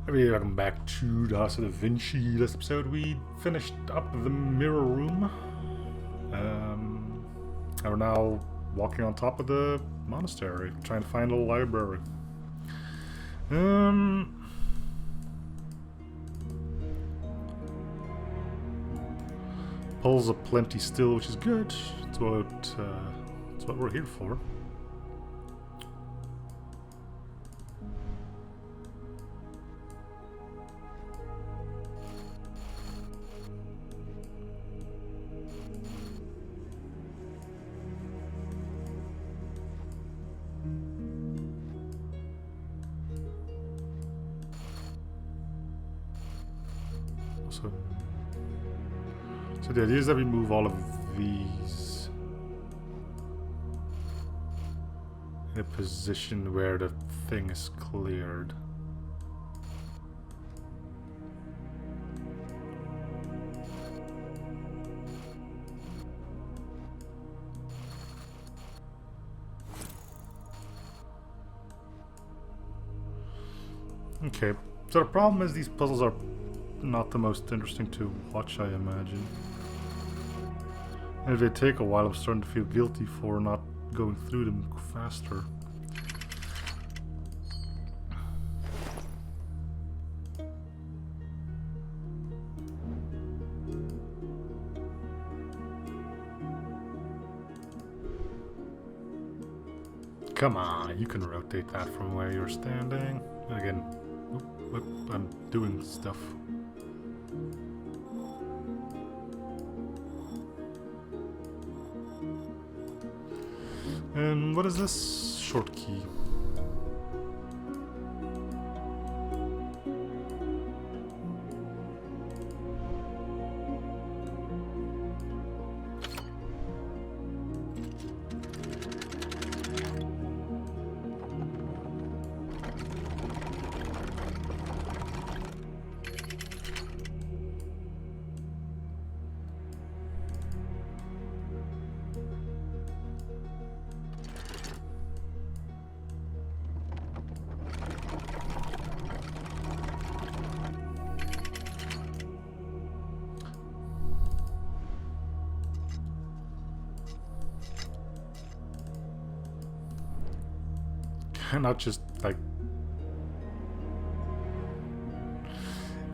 Hey, welcome back to the House of Vinci. Last episode we finished up the mirror room. And we're now walking on top of the monastery, trying to find a library. Puzzles are plenty still, which is good. It's what we're here for. So the idea is that we move all of these in a position where the thing is cleared. Okay, so the problem is these puzzles are not the most interesting to watch, I imagine. And if they take a while, I'm starting to feel guilty for not going through them faster. Come on, you can rotate that from where you're standing. And again, I'm doing stuff. And what is this short key? Not just like...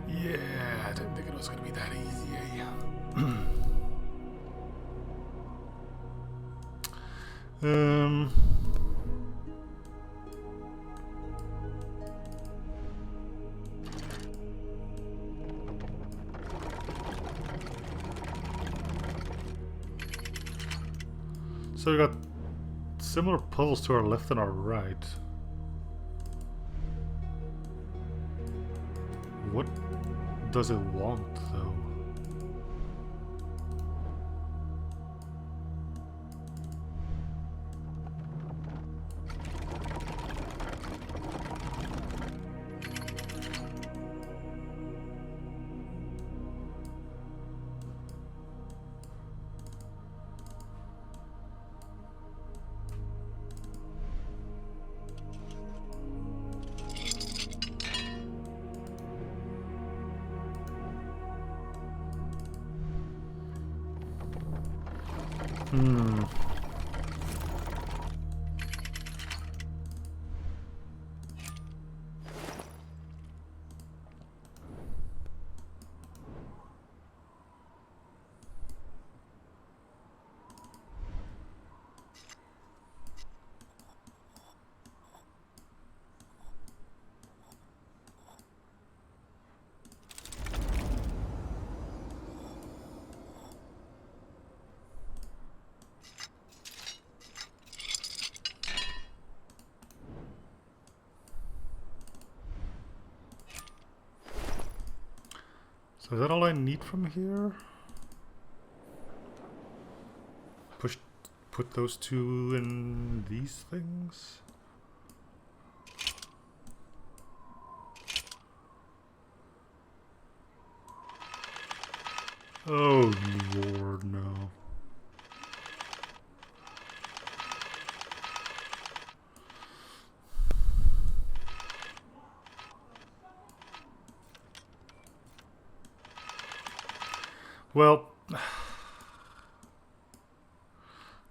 Yeah, I didn't think it was gonna be that easy, So we got similar puzzles to our left and our right. What does it want, though? So is that all I need from here? Put those two in these things? Oh Lord, no. Well,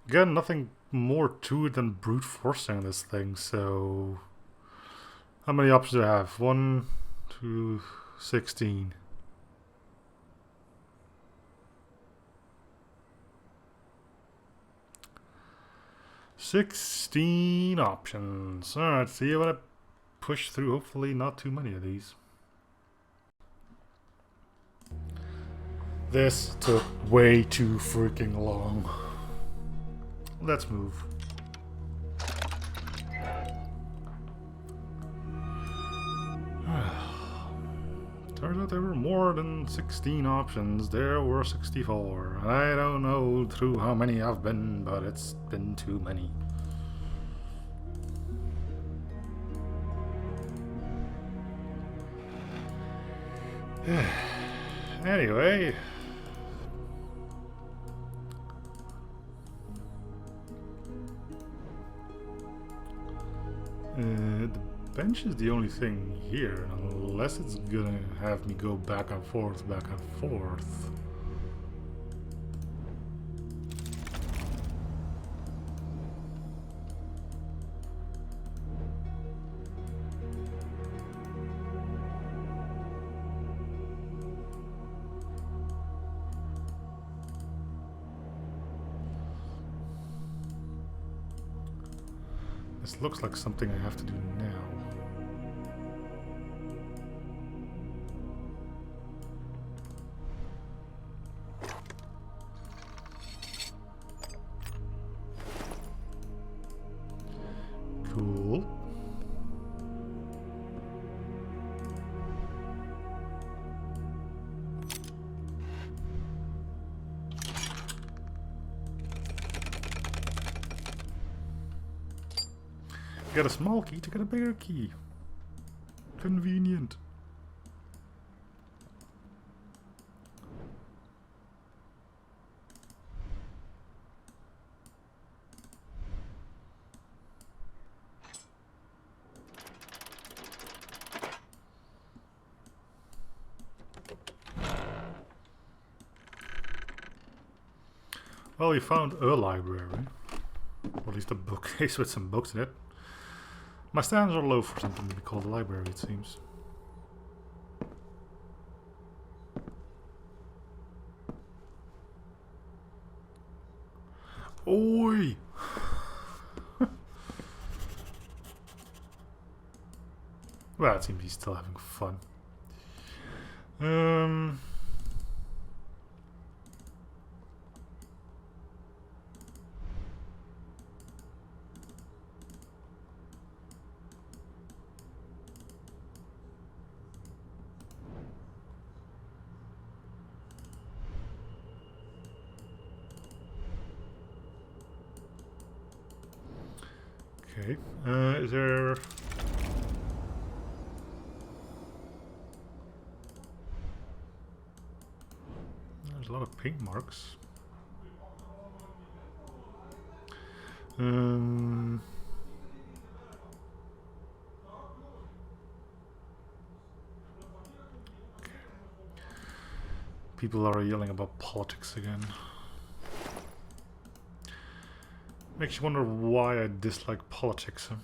again, nothing more to it than brute forcing this thing, so... How many options do I have? 1, 2, 16. $16 options. Alright, see you when I push through. Hopefully not too many of these. This took way too freaking long. Let's move. Turns out there were more than 16 options. There were 64. I don't know through how many I've been, but it's been too many. Anyway. The bench is the only thing here, unless it's gonna have me go back and forth, back and forth. This looks like something I have to do now. Cool. Get a small key to get a bigger key. Convenient. Well, we found a library. Or at least a bookcase with some books in it. My standards are low for something to be called a library, it seems. Oi! Well, it seems he's still having fun. Okay, is there... There's a lot of paint marks. People are yelling about politics again. Makes you wonder why I dislike politics. Huh?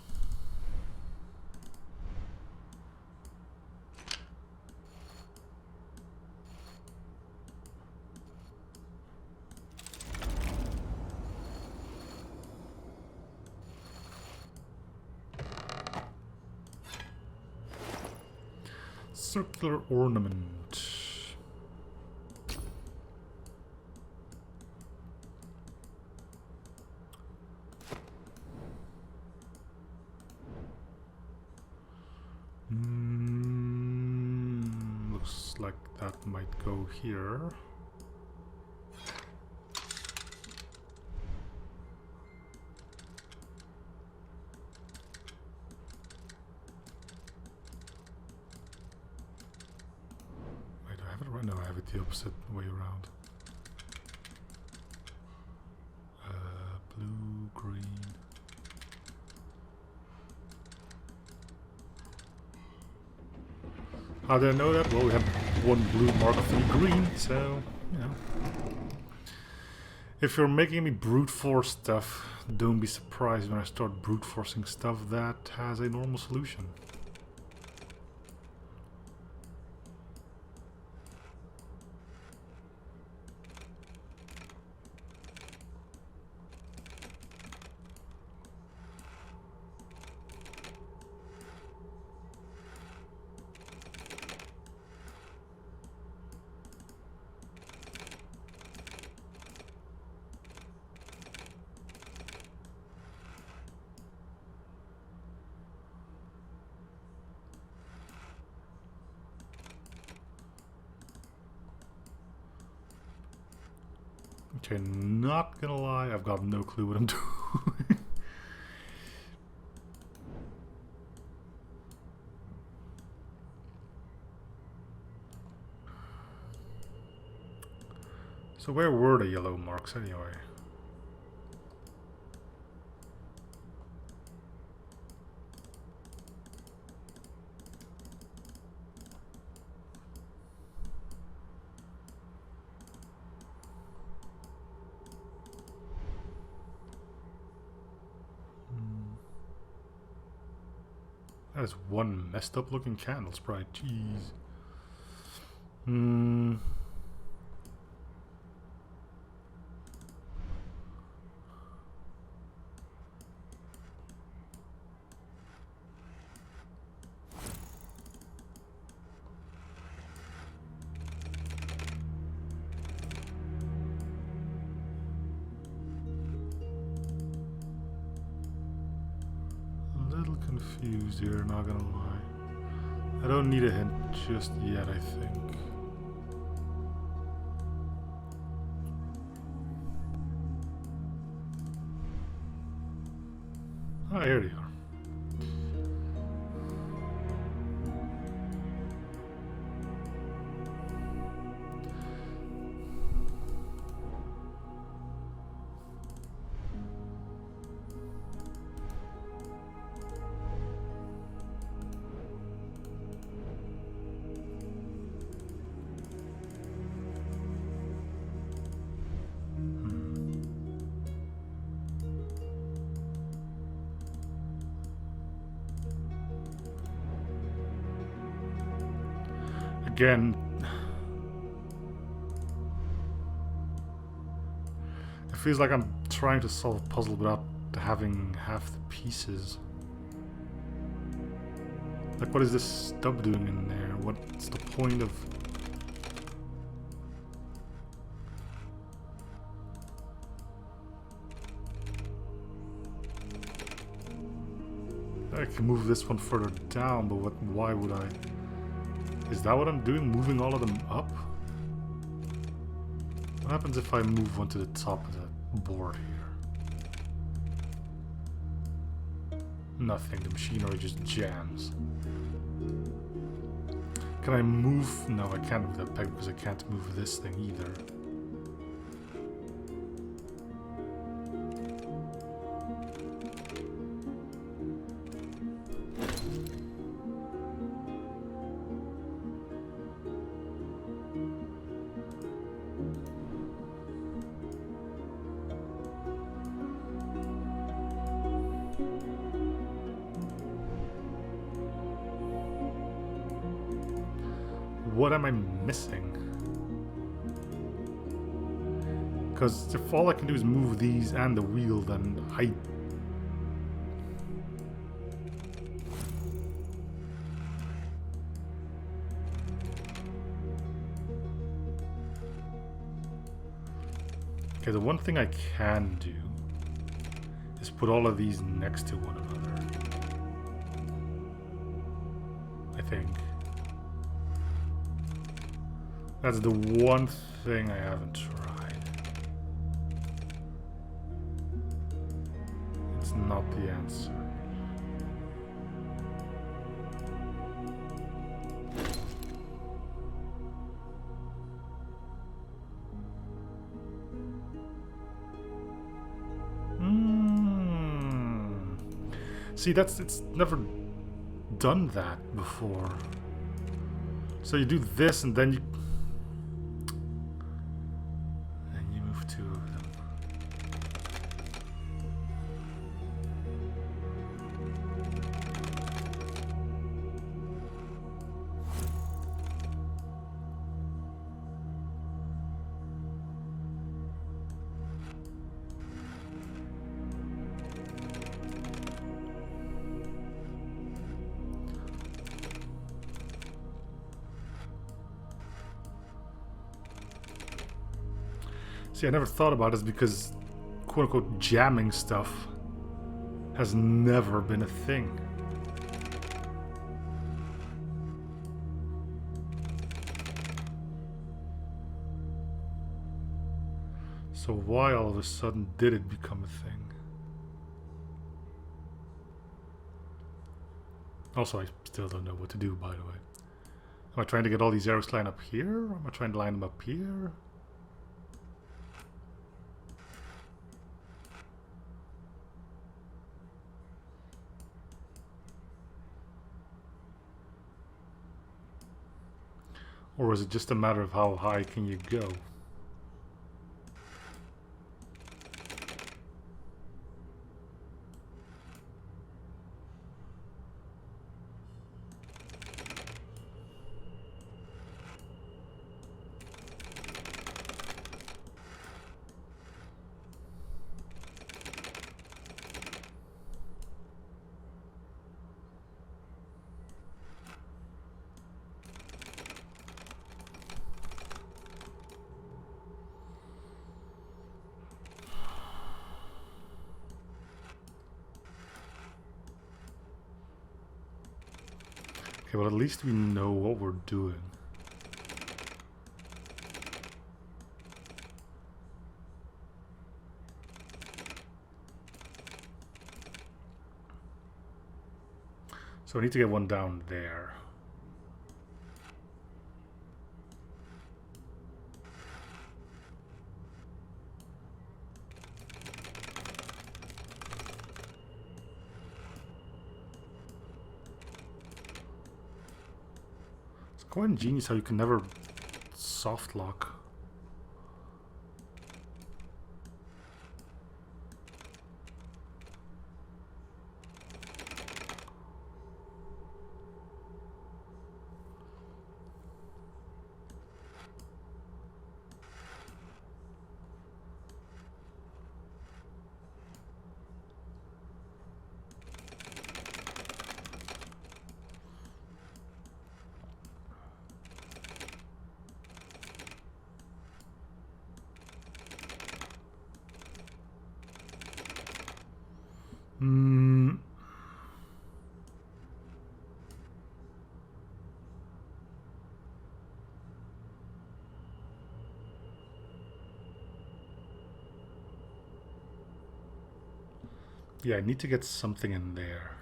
Circular ornament. Looks like that might go here. Wait, do I have it right now? I have it the opposite way around. Blue, green. How did I know that? Well, we have one blue mark of 3 green, so you know, if you're making me brute force stuff, don't be surprised when I start brute forcing stuff that has a normal solution. Okay, not gonna lie, I've got no clue what I'm doing. So where were the yellow marks anyway? That is one messed up looking candle sprite, jeez. Confused here, not gonna lie. I don't need a hint just yet, I think. Ah, here they are. Again, it feels like I'm trying to solve a puzzle without having half the pieces. Like, what is this stub doing in there? What's the point of... I can move this one further down, but what? Why would I? Is that what I'm doing? Moving all of them up? What happens if I move one to the top of the board here? Nothing. The machinery just jams. Can I move? No, I can't move that peg because I can't move this thing either. What am I missing? Because if all I can do is move these and the wheel, then I... Okay, the one thing I can do is put all of these next to one another. I think. That's the one thing I haven't tried. It's not the answer. See, it's never done that before. So you do this and then you... See, I never thought about this because quote-unquote jamming stuff has never been a thing. So why all of a sudden did it become a thing? Also, I still don't know what to do, by the way. Am I trying to get all these arrows lined up here? Or am I trying to line them up here? Or is it just a matter of how high can you go? Okay, well at least we know what we're doing. So I need to get one down there. It's quite ingenious how you can never soft lock. Yeah, I need to get something in there.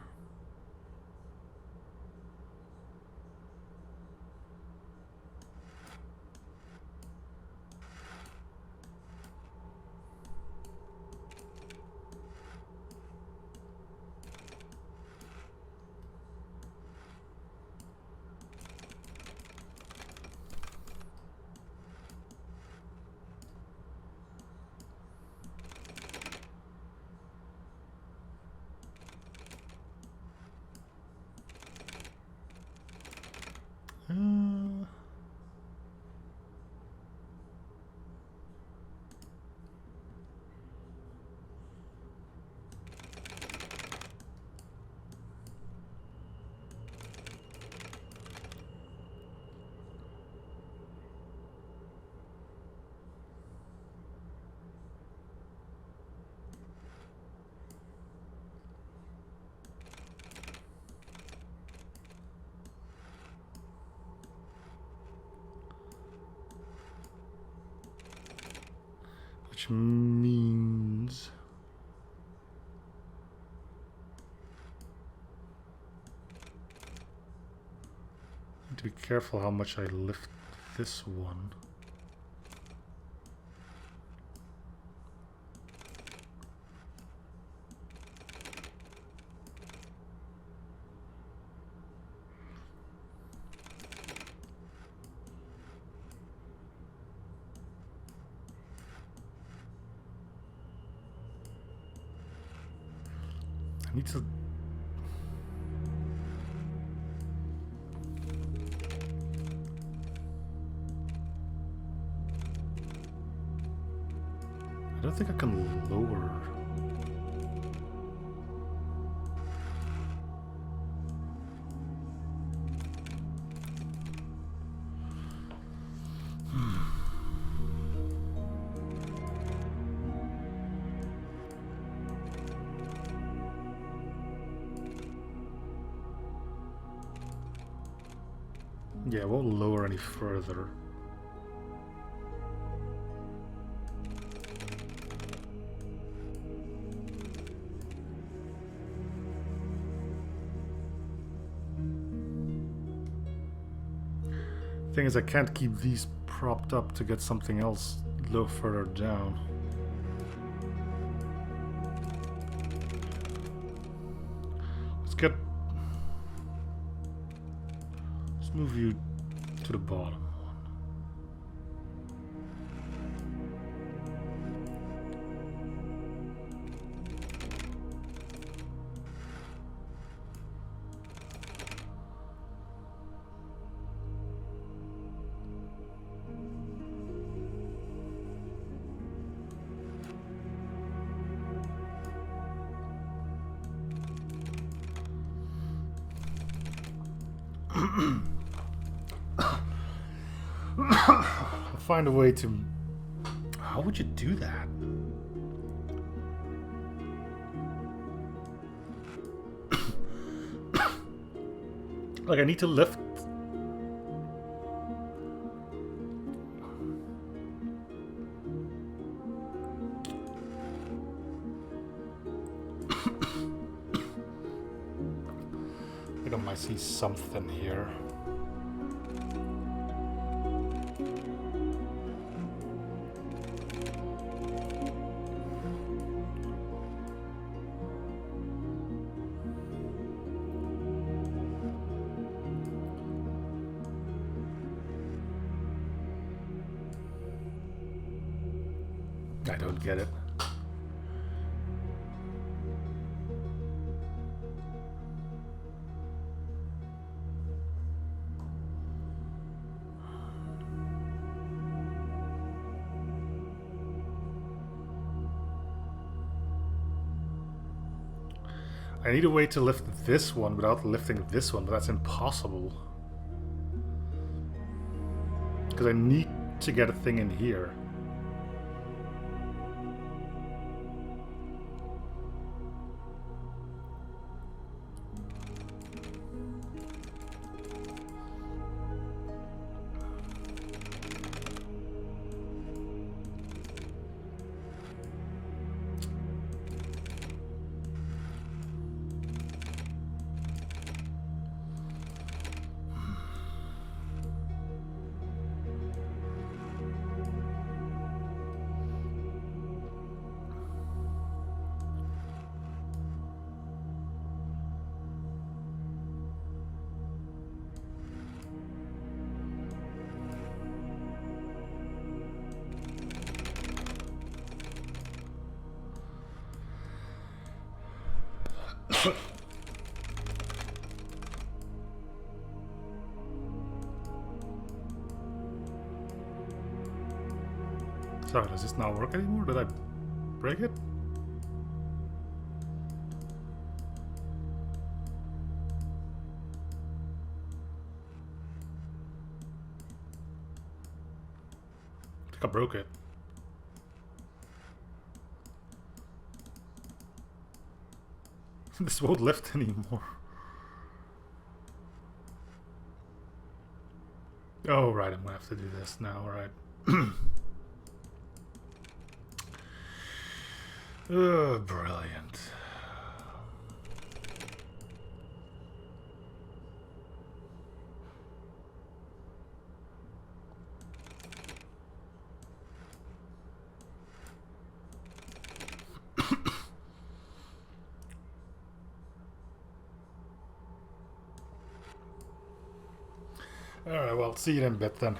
Which means I need to be careful how much I lift this one. I need to... I don't think I can lower... Yeah, it won't lower any further. Thing is, I can't keep these propped up to get something else a little further down. Let's move you to the bottom. I'll find a way to... How would you do that? Like, I need to lift... I think I might see something here. I don't get it. I need a way to lift this one without lifting this one, but that's impossible. Because I need to get a thing in here. Sorry, does this not work anymore? Did I break it? I think I broke it. This won't lift anymore. Oh, right, I'm gonna have to do this now, right. Oh, brilliant. Alright, well, see you in a bit then.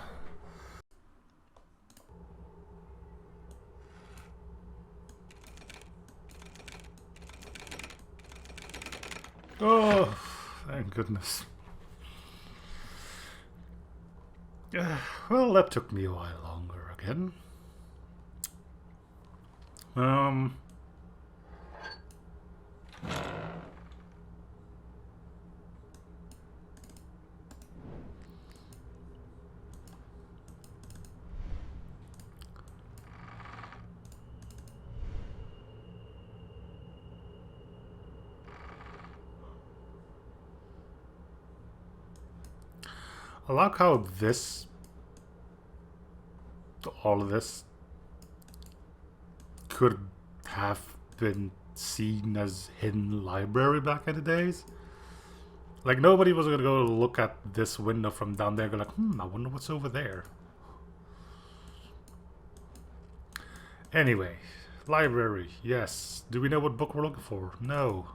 Oh, thank goodness. Well, that took me a while longer again. I like how this, all of this, could have been seen as hidden library back in the days. Like, nobody was gonna go look at this window from down there and go like, I wonder what's over there. Anyway, library, yes. Do we know what book we're looking for? No.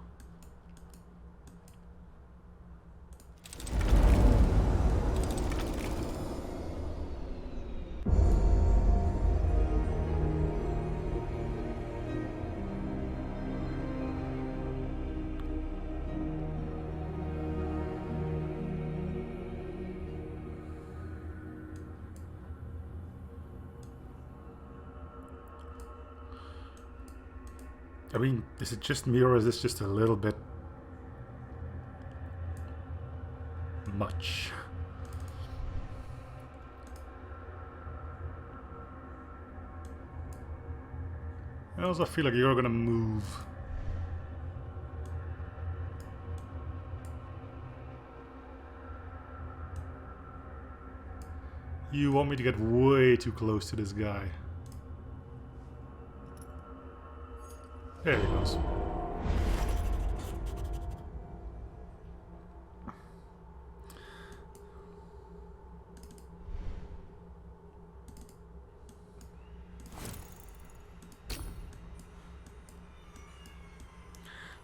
I mean, is it just me or is this just a little bit much? I also feel like you're gonna move. You want me to get way too close to this guy. There he goes.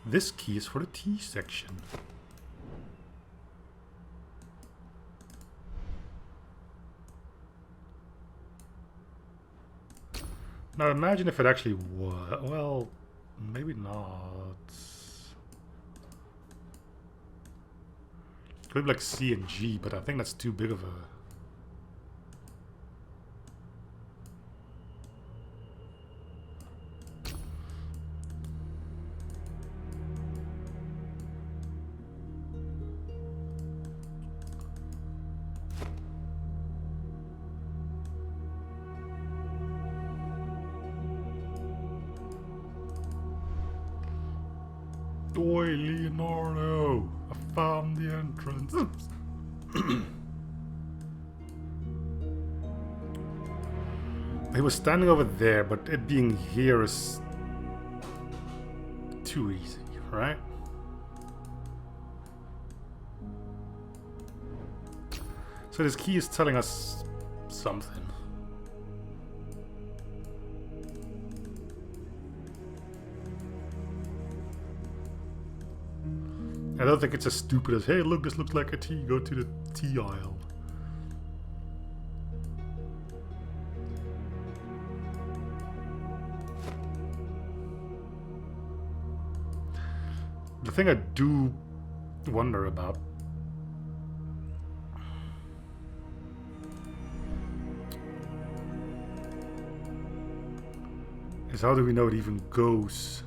This key is for the T section. Now imagine if it actually was. Well, maybe not. Could be like C and G, but I think that's too big of a... Oi, Leonardo! I found the entrance. He was standing over there, but it being here is too easy, right? So this key is telling us something. I don't think it's as stupid as, hey, look, this looks like a T, go to the T aisle. The thing I do wonder about is how do we know it even goes?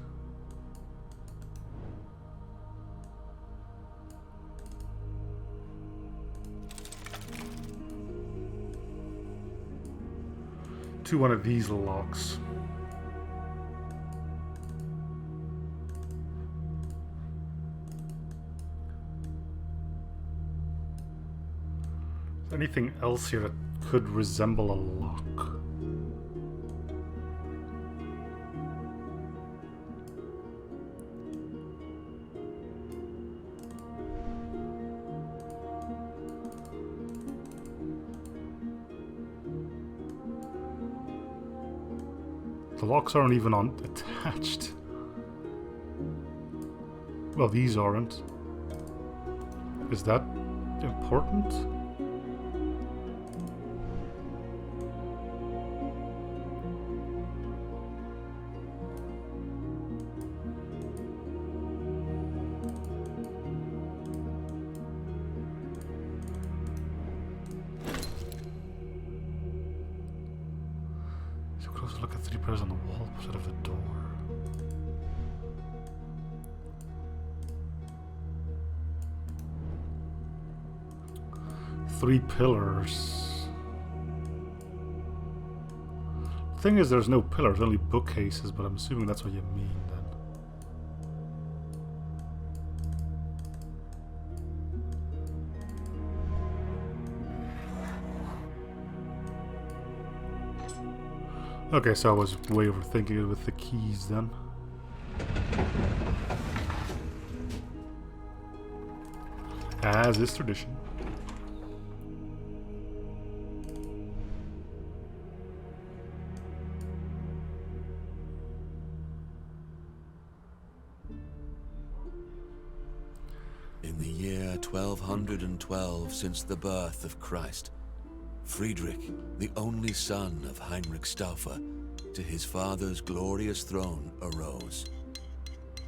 To one of these locks. Is there anything else here that could resemble a lock? The locks aren't even attached. Well, these aren't. Is that important? Look at 3 pairs on the wall instead of the door. Three pillars. The thing is, there's no pillars, only bookcases, but I'm assuming that's what you mean then. Okay, so I was way overthinking it with the keys then. As is tradition. In the year 1212 since the birth of Christ, Friedrich, the only son of Heinrich Stauffer, to his father's glorious throne arose.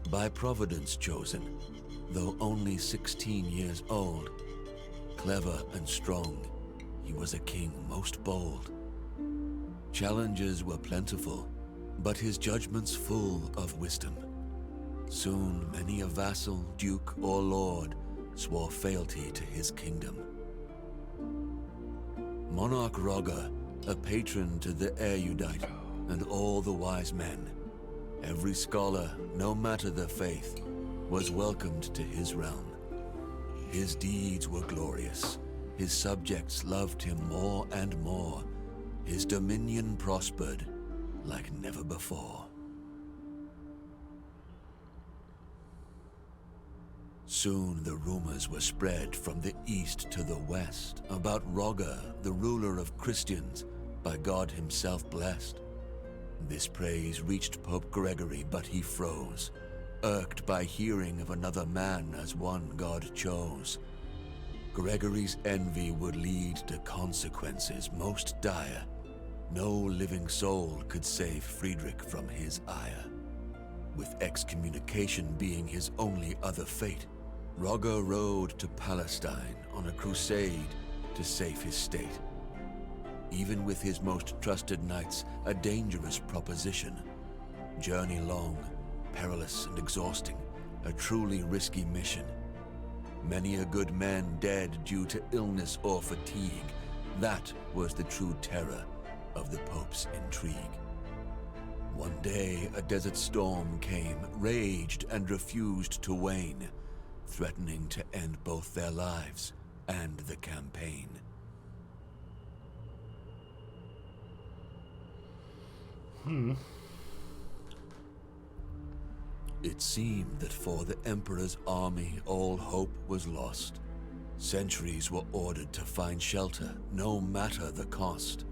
By Providence chosen, though only 16 years old, clever and strong, he was a king most bold. Challenges were plentiful, but his judgments full of wisdom. Soon many a vassal, duke, or lord swore fealty to his kingdom. Monarch Roger, a patron to the erudite and all the wise men, every scholar, no matter their faith, was welcomed to his realm. His deeds were glorious, his subjects loved him more and more, his dominion prospered like never before. Soon the rumors were spread from the east to the west about Roger, the ruler of Christians, by God himself blessed. This praise reached Pope Gregory, but he froze, irked by hearing of another man as one God chose. Gregory's envy would lead to consequences most dire. No living soul could save Friedrich from his ire. With excommunication being his only other fate, Roger rode to Palestine on a crusade to save his state. Even with his most trusted knights, a dangerous proposition. Journey long, perilous and exhausting, a truly risky mission. Many a good man dead due to illness or fatigue. That was the true terror of the Pope's intrigue. One day a desert storm came, raged and refused to wane, threatening to end both their lives and the campaign. It seemed that for the Emperor's army all hope was lost. Sentries were ordered to find shelter, no matter the cost.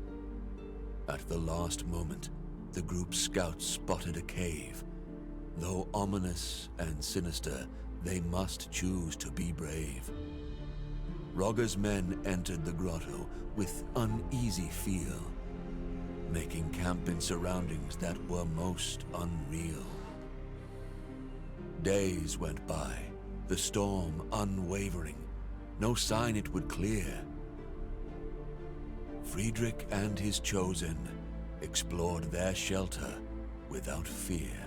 At the last moment, the group's scouts spotted a cave. Though ominous and sinister, they must choose to be brave. Roger's men entered the grotto with uneasy feel, making camp in surroundings that were most unreal. Days went by, the storm unwavering, no sign it would clear. Friedrich and his chosen explored their shelter without fear.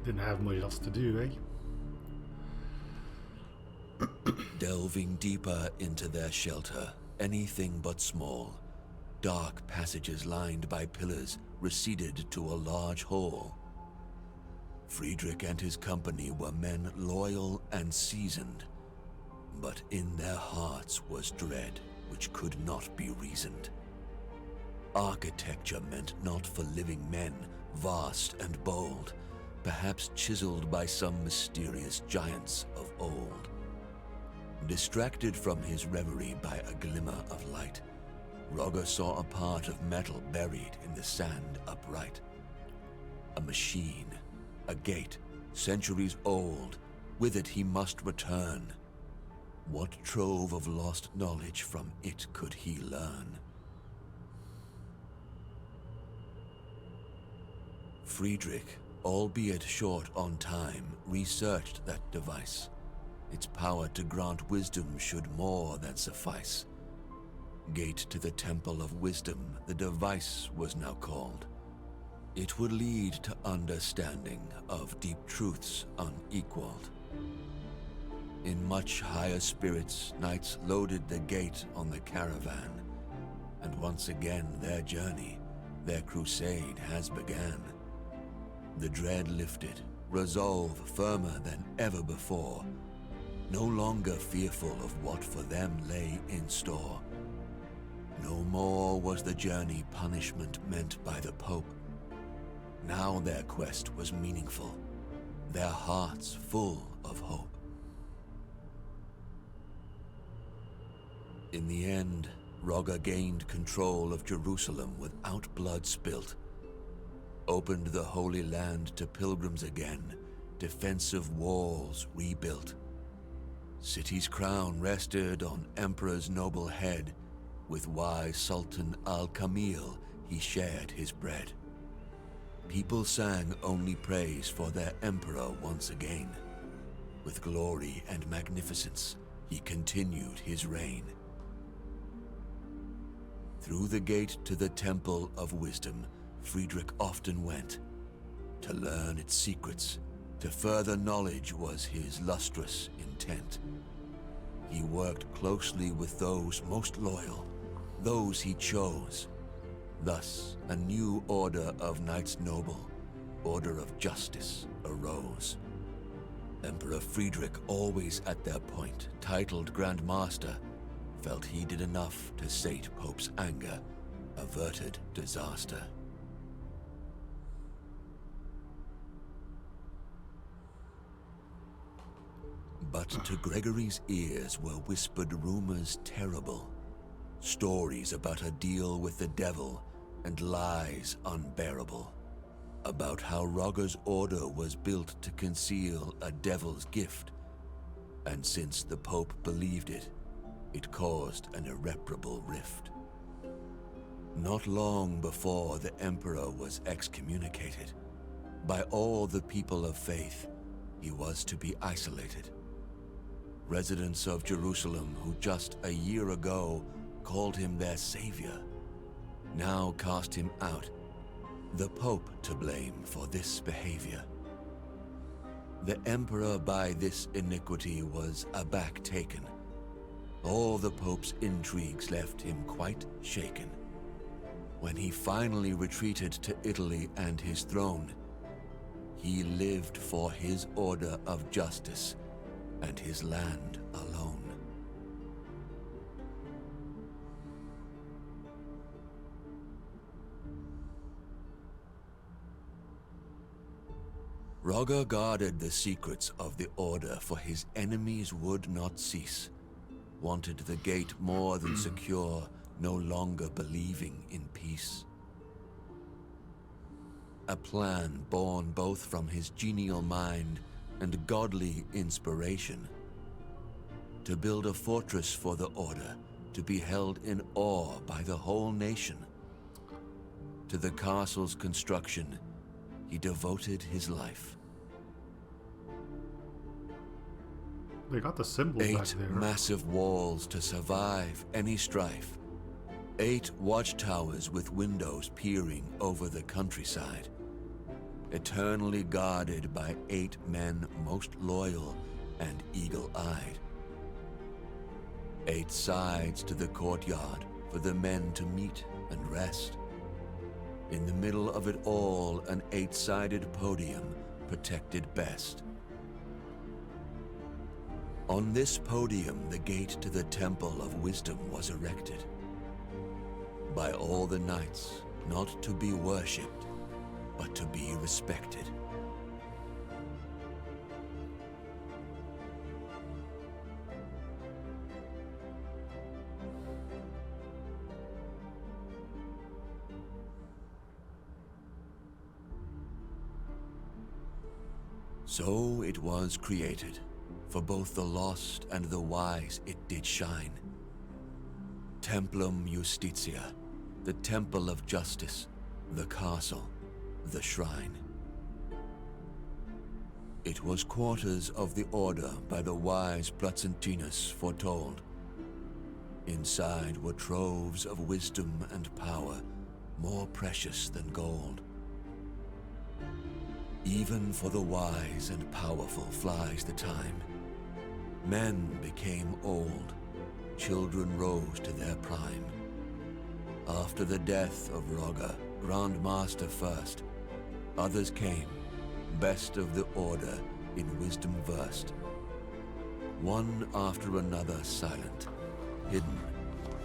Didn't have much else to do, eh? Delving deeper into their shelter, anything but small, dark passages lined by pillars receded to a large hall. Friedrich and his company were men loyal and seasoned, but in their hearts was dread which could not be reasoned. Architecture meant not for living men, vast and bold, perhaps chiseled by some mysterious giants of old. Distracted from his reverie by a glimmer of light, Roger saw a part of metal buried in the sand upright. A machine, a gate, centuries old, with it he must return. What trove of lost knowledge from it could he learn? Friedrich, albeit short on time, researched that device. Its power to grant wisdom should more than suffice. Gate to the Temple of Wisdom, the device was now called. It would lead to understanding of deep truths unequaled. In much higher spirits, knights loaded the gate on the caravan, and once again their journey, their crusade has began. The dread lifted, resolve firmer than ever before, no longer fearful of what for them lay in store. No more was the journey punishment meant by the Pope. Now their quest was meaningful, their hearts full of hope. In the end, Rogga gained control of Jerusalem without blood spilt, opened the Holy Land to pilgrims again, defensive walls rebuilt. City's crown rested on Emperor's noble head, with wise Sultan Al-Kamil he shared his bread. People sang only praise for their emperor once again. With glory and magnificence, he continued his reign. Through the gate to the Temple of Wisdom, Friedrich often went. To learn its secrets, to further knowledge was his lustrous intent. He worked closely with those most loyal, those he chose. Thus, a new order of Knights Noble, order of justice, arose. Emperor Friedrich, always at their point, titled Grand Master, felt he did enough to sate Pope's anger, averted disaster. But to Gregory's ears were whispered rumors terrible, stories about a deal with the devil and lies unbearable, about how Rogga's order was built to conceal a devil's gift, and since the Pope believed it, it caused an irreparable rift. Not long before the Emperor was excommunicated, by all the people of faith, he was to be isolated. Residents of Jerusalem who just a year ago called him their savior, now cast him out, the Pope to blame for this behavior. The Emperor by this iniquity was aback taken. All the Pope's intrigues left him quite shaken. When he finally retreated to Italy and his throne, he lived for his order of justice and his land alone. Rogga guarded the secrets of the order, for his enemies would not cease. Wanted the gate more than secure, no longer believing in peace. A plan born both from his genial mind and godly inspiration, to build a fortress for the order, to be held in awe by the whole nation. To the castle's construction, he devoted his life. They got the symbol back 8 there. massive walls to survive any strife. 8 watchtowers with windows peering over the countryside. Eternally guarded by 8 men most loyal and eagle-eyed. 8 sides to the courtyard for the men to meet and rest. In the middle of it all, an 8-sided podium protected best. On this podium, the gate to the Temple of Wisdom was erected. By all the knights, not to be worshipped, but to be respected. So it was created. For both the lost and the wise it did shine. Templum Justitia, the temple of justice, the castle, the shrine. It was quarters of the order by the wise Placentinus foretold. Inside were troves of wisdom and power, more precious than gold. Even for the wise and powerful flies the time. Men became old, children rose to their prime. After the death of Rogga, Grand Master first, others came, best of the order, in wisdom versed. One after another silent, hidden,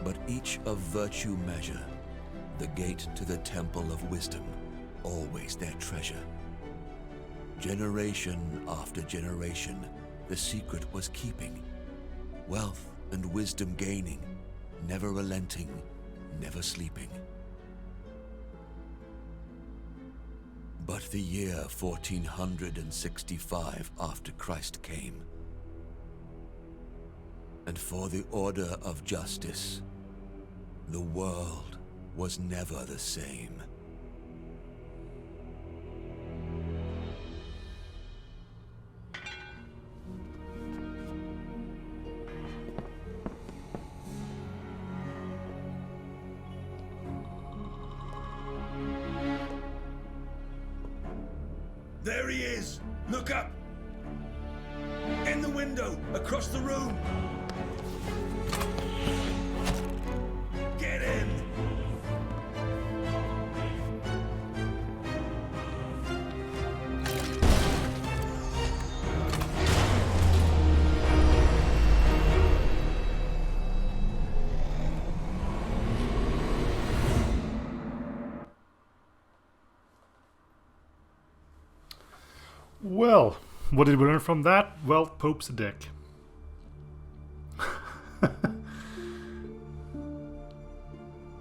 but each of virtue measure, the gate to the temple of wisdom, always their treasure. Generation after generation, the secret was keeping, wealth and wisdom gaining, never relenting, never sleeping. But the year 1465 after Christ came, and for the order of justice, the world was never the same. There he is! Look up! In the window, across the room! Get him! Well, what did we learn from that? Well, Pope's a dick.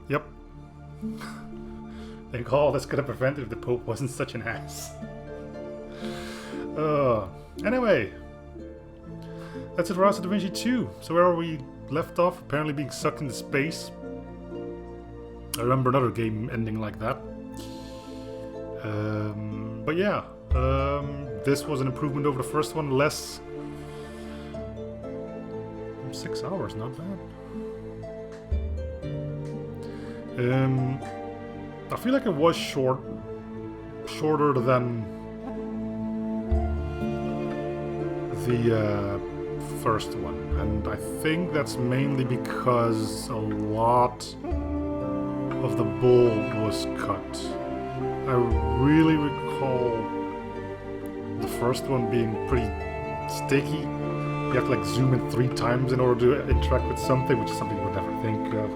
Yep. I think all this could have prevented if the Pope wasn't such an ass. Anyway, that's it for us at DaVinci 2. So where are we left off? Apparently being sucked into space. I remember another game ending like that. But yeah, this was an improvement over the first one. Less 6 hours, not bad. I feel like it was shorter than the first one, and I think that's mainly because a lot of the bull was cut. I really recall the first one being pretty sticky. You have to like zoom in 3 times in order to interact with something, which is something you would never think of.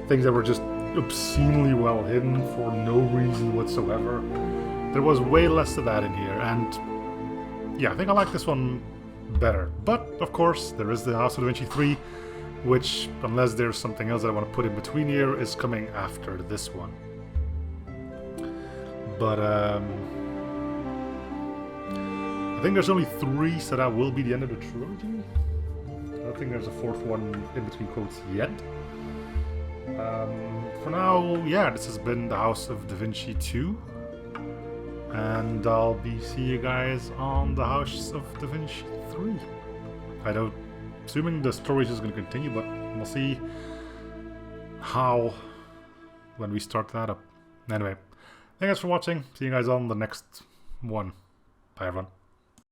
Things that were just obscenely well hidden for no reason whatsoever. There was way less of that in here, and yeah, I think I like this one better. But of course, there is the House of Da Vinci 3, which, unless there's something else that I want to put in between here, is coming after this one. But I think there's only 3, so that will be the end of the trilogy. I don't think there's a 4th one in between quotes yet. For now, yeah, this has been the House of Da Vinci 2. And I'll be seeing you guys on the House of Da Vinci 3. I don't, assuming the story is just going to continue, but we'll see how when we start that up. Anyway, thanks for watching. See you guys on the next one. Bye everyone.